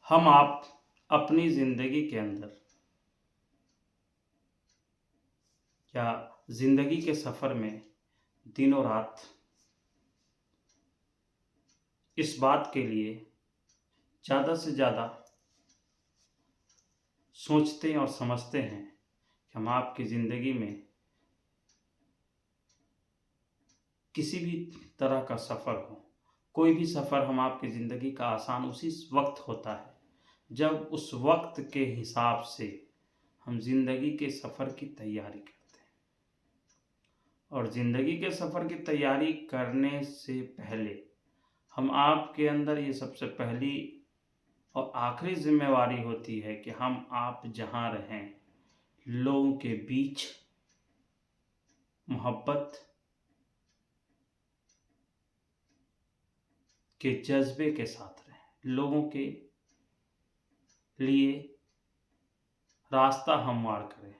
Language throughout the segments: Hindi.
हम आप अपनी ज़िंदगी के अंदर या ज़िंदगी के सफ़र में दिनों रात इस बात के लिए ज़्यादा से ज़्यादा सोचते और समझते हैं कि हम आपकी ज़िंदगी में किसी भी तरह का सफ़र हो, कोई भी सफ़र हम आपकी ज़िंदगी का आसान उसी वक्त होता है जब उस वक्त के हिसाब से हम ज़िंदगी के सफ़र की तैयारी करते हैं। और ज़िंदगी के सफ़र की तैयारी करने से पहले हम आपके अंदर ये सबसे पहली और आखिरी जिम्मेवारी होती है कि हम आप जहाँ रहें लोगों के बीच मोहब्बत के जज्बे के साथ रहें, लोगों के लिए रास्ता हमवार करें,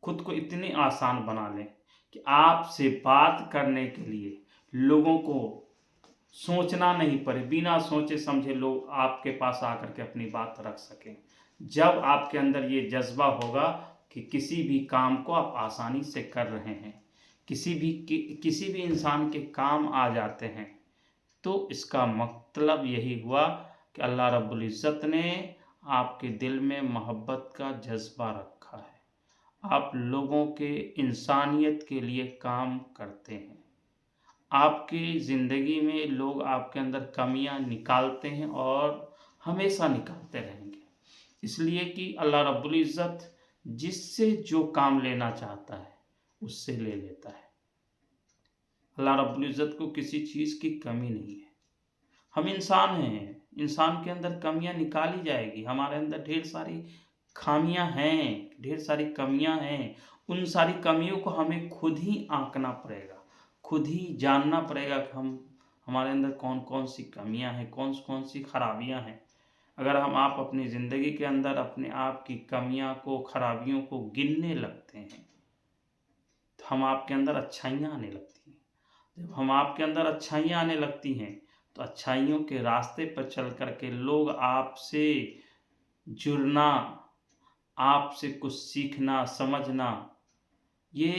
खुद को इतनी आसान बना लें कि आपसे बात करने के लिए लोगों को सोचना नहीं पड़े, बिना सोचे समझे लोग आपके पास आकर के अपनी बात रख सकें। जब आपके अंदर ये जज्बा होगा कि किसी भी काम को आप आसानी से कर रहे हैं, किसी भी इंसान के काम आ जाते हैं, तो इसका मतलब यही हुआ कि अल्लाह रब्बुल इज़्ज़त ने आपके दिल में मोहब्बत का जज्बा रखा है। आप लोगों के इंसानियत के लिए काम करते हैं। आपकी ज़िंदगी में लोग आपके अंदर कमियां निकालते हैं और हमेशा निकालते रहेंगे, इसलिए कि अल्लाह रब्बुल इज़्ज़त जिससे जो काम लेना चाहता है उससे ले लेता है। अल्लाह रब्बुल इज़्ज़त को किसी चीज़ की कमी नहीं है। हम इंसान हैं, इंसान के अंदर कमियां निकाली जाएगी, हमारे अंदर ढेर सारी खामियां हैं, ढेर सारी कमियां हैं। उन सारी कमियों को हमें खुद ही आंकना पड़ेगा, खुद ही जानना पड़ेगा कि हमारे अंदर कौन कौन सी कमियां हैं, कौन कौन सी खराबियां हैं। अगर हम आप अपनी ज़िंदगी के अंदर अपने आप की कमियां को, खराबियों को गिनने लगते हैं तो हम आपके अंदर अच्छाइयाँ आने लगती हैं। जब हम आपके अंदर अच्छाइयाँ आने लगती हैं तो अच्छाइयों के रास्ते पर चल कर के लोग आपसे जुड़ना, आपसे कुछ सीखना, समझना, ये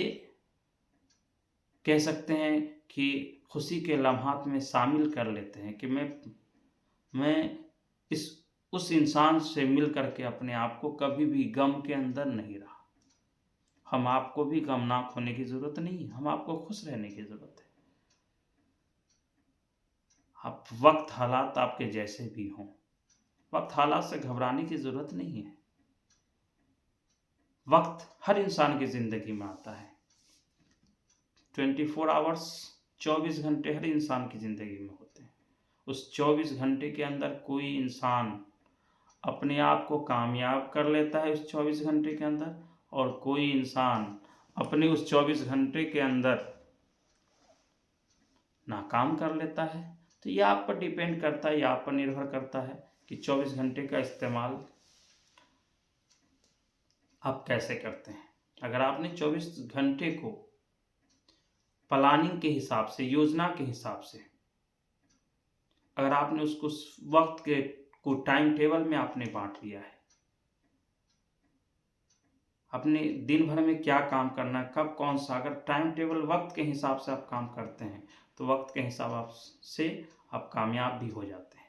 कह सकते हैं कि खुशी के लम्हात में शामिल कर लेते हैं कि मैं इस उस इंसान से मिल कर के अपने आप को कभी भी गम के अंदर नहीं रहा। हम आपको भी गमनाक होने की ज़रूरत नहीं है, हम आपको खुश रहने की ज़रूरत है। आप वक्त हालात आपके जैसे भी हों, वक्त हालात से घबराने की ज़रूरत नहीं है। वक्त हर इंसान की ज़िंदगी में आता है। 24 आवर्स, 24 घंटे हर इंसान की ज़िंदगी में होते हैं। उस 24 घंटे के अंदर कोई इंसान अपने आप को कामयाब कर लेता है उस 24 घंटे के अंदर, और कोई इंसान अपने उस 24 घंटे के अंदर नाकाम कर लेता है। तो ये आप पर डिपेंड करता है, ये आप पर निर्भर करता है कि 24 घंटे का इस्तेमाल आप कैसे करते हैं। अगर आपने 24 घंटे को प्लानिंग के हिसाब से, योजना के हिसाब से, अगर आपने उसको वक्त के को टाइम टेबल में आपने बांट लिया है, अपने दिन भर में क्या काम करना है, कब कौन सा, अगर टाइम टेबल वक्त के हिसाब से आप काम करते हैं तो वक्त के हिसाब से आप कामयाब भी हो जाते हैं।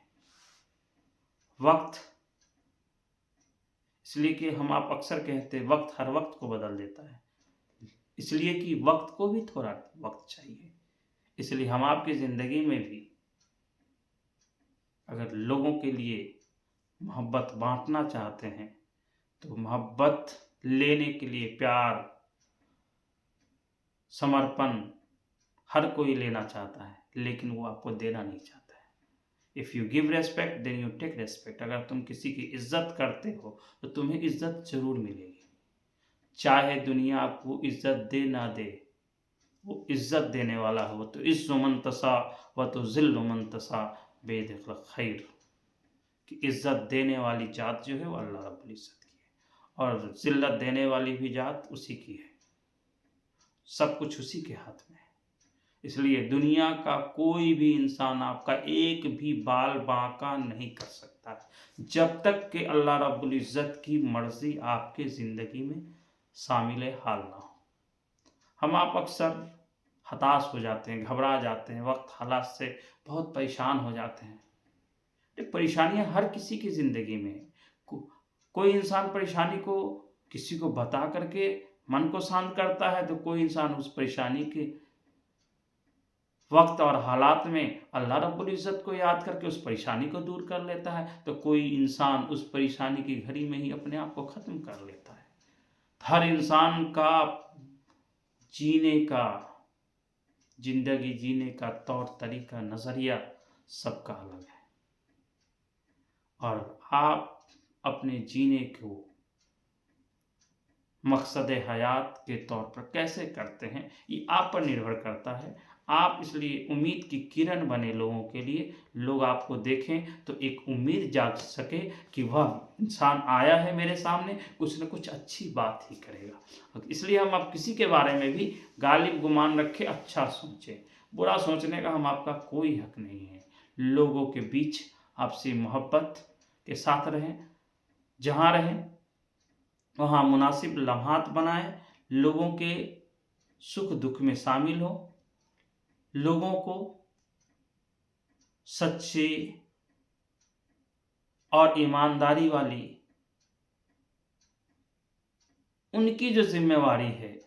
वक्त, इसलिए कि हम आप अक्सर कहते हैं वक्त हर वक्त को बदल देता है, इसलिए कि वक्त को भी थोड़ा वक्त चाहिए। इसलिए हम आपकी ज़िंदगी में भी अगर लोगों के लिए मोहब्बत बांटना चाहते हैं तो मोहब्बत लेने के लिए प्यार, समर्पण हर कोई लेना चाहता है, लेकिन वो आपको देना नहीं चाहता है। If you give respect then you take respect. अगर तुम किसी की इज्जत करते हो तो तुम्हें इज्जत जरूर मिलेगी, चाहे दुनिया आपको इज्जत दे ना दे। वो इज्जत देने वाला हो तो इज़्ज़ु मन तसा व तो ज़िल्लु मन तसा बेदखल खैर, कि इज्जत देने वाली जात जो है वो अल्लाह रब्बुल इज़्ज़त की है और ज़िल्लत देने वाली भी जात उसी की है। सब कुछ उसी के हाथ में है। इसलिए दुनिया का कोई भी इंसान आपका एक भी बाल बांका नहीं कर सकता। जब तक कि अल्लाह रब्बुल इज़्ज़त की मर्ज़ी आपके ज़िंदगी में शामिल हाल ना हो। हम आप अक्सर हताश हो जाते हैं, घबरा जाते हैं, वक्त हालात से बहुत परेशान हो जाते हैं। ये परेशानियां हर किसी की ज़िंदगी में है। कोई इंसान परेशानी को किसी को बता करके मन को शांत करता है, तो कोई इंसान उस परेशानी के वक्त और हालात में अल्लाह रब्बुल इज़्ज़त को याद करके उस परेशानी को दूर कर लेता है, तो कोई इंसान उस परेशानी की घड़ी में ही अपने आप को ख़त्म कर लेता है। हर इंसान का जीने का ज़िंदगी जीने का तौर तरीका, नज़रिया सबका अलग है, और आप अपने जीने को मकसद हयात के तौर पर कैसे करते हैं, ये आप पर निर्भर करता है। आप इसलिए उम्मीद की किरण बने लोगों के लिए, लोग आपको देखें तो एक उम्मीद जाग सके कि वह इंसान आया है मेरे सामने, कुछ न कुछ अच्छी बात ही करेगा। इसलिए हम अब किसी के बारे में भी गालिब गुमान रखें, अच्छा सोचें। बुरा सोचने का हम आपका कोई हक नहीं है। लोगों के बीच आपसी मोहब्बत के साथ रहें, जहाँ रहें वहाँ मुनासिब लम्हात बनाएं, लोगों के सुख दुख में शामिल हो, लोगों को सच्ची और ईमानदारी वाली उनकी जो जिम्मेवारी है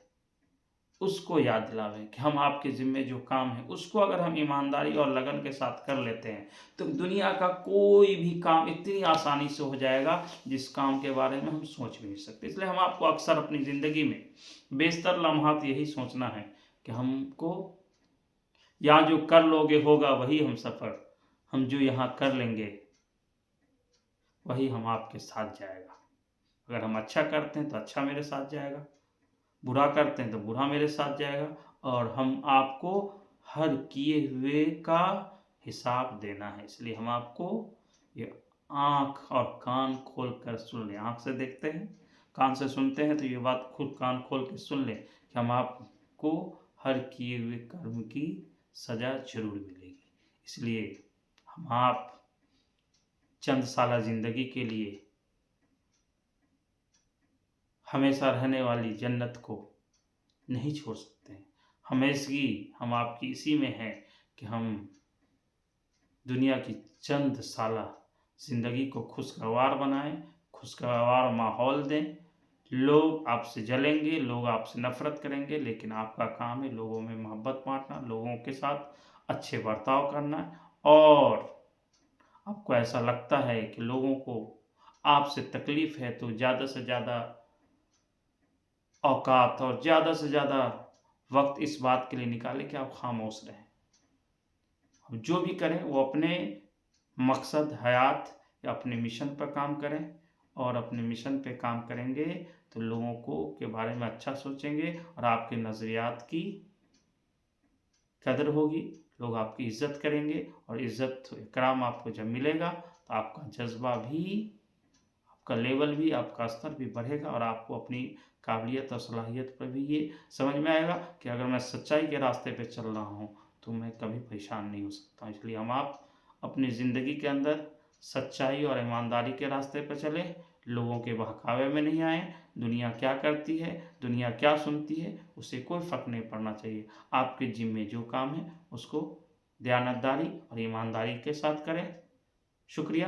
उसको याद दिलावें कि हम आपके ज़िम्मे जो काम है उसको अगर हम ईमानदारी और लगन के साथ कर लेते हैं तो दुनिया का कोई भी काम इतनी आसानी से हो जाएगा जिस काम के बारे में हम सोच भी नहीं सकते। इसलिए हम आपको अक्सर अपनी ज़िंदगी में बेशतर लम्हात यही सोचना है कि हमको यहाँ जो कर लोगे होगा वही हम सफ़र, हम जो यहाँ कर लेंगे वही हम आपके साथ जाएगा। अगर हम अच्छा करते हैं तो अच्छा मेरे साथ जाएगा, बुरा करते हैं तो बुरा मेरे साथ जाएगा, और हम आपको हर किए हुए का हिसाब देना है। इसलिए हम आपको ये आँख और कान खोल कर सुन लें। आँख से देखते हैं, कान से सुनते हैं, तो ये बात खुद कान खोल के सुन लें कि हम आपको हर किए हुए कर्म की सज़ा ज़रूर मिलेगी। इसलिए हम आप चंद साला ज़िंदगी के लिए हमेशा रहने वाली जन्नत को नहीं छोड़ सकते हैं। हमेशगी हम आपकी इसी में है कि हम दुनिया की चंद साला ज़िंदगी को खुशगवार बनाएं, खुशगवार माहौल दें। लोग आपसे जलेंगे, लोग आपसे नफ़रत करेंगे, लेकिन आपका काम है लोगों में मोहब्बत बाँटना, लोगों के साथ अच्छे बर्ताव करना। और आपको ऐसा लगता है कि लोगों को आपसे तकलीफ़ है तो ज़्यादा से ज़्यादा औकात और ज़्यादा से ज़्यादा वक्त इस बात के लिए निकालें कि आप खामोश रहें। हम जो भी करें वो अपने मकसद हयात या अपने मिशन पर काम करें, और अपने मिशन पे काम करेंगे तो लोगों को के बारे में अच्छा सोचेंगे और आपके नज़रियात की कदर होगी, लोग आपकी इज़्ज़त करेंगे, और इज़्ज़त इकराम आपको जब मिलेगा तो आपका जज्बा भी, आपका लेवल भी, आपका स्तर भी बढ़ेगा, और आपको अपनी काबिलियत और सलाहियत पर भी ये समझ में आएगा कि अगर मैं सच्चाई के रास्ते पे चल रहा हूँ तो मैं कभी परेशान नहीं हो सकता। इसलिए हम आप अपनी ज़िंदगी के अंदर सच्चाई और ईमानदारी के रास्ते पर चलें, लोगों के बहकावे में नहीं आएँ। दुनिया क्या करती है, दुनिया क्या सुनती है, उससे कोई फ़र्क नहीं पड़ना चाहिए। आपके ज़िम्मे जो काम है उसको दयानतदारी और ईमानदारी के साथ करें। शुक्रिया।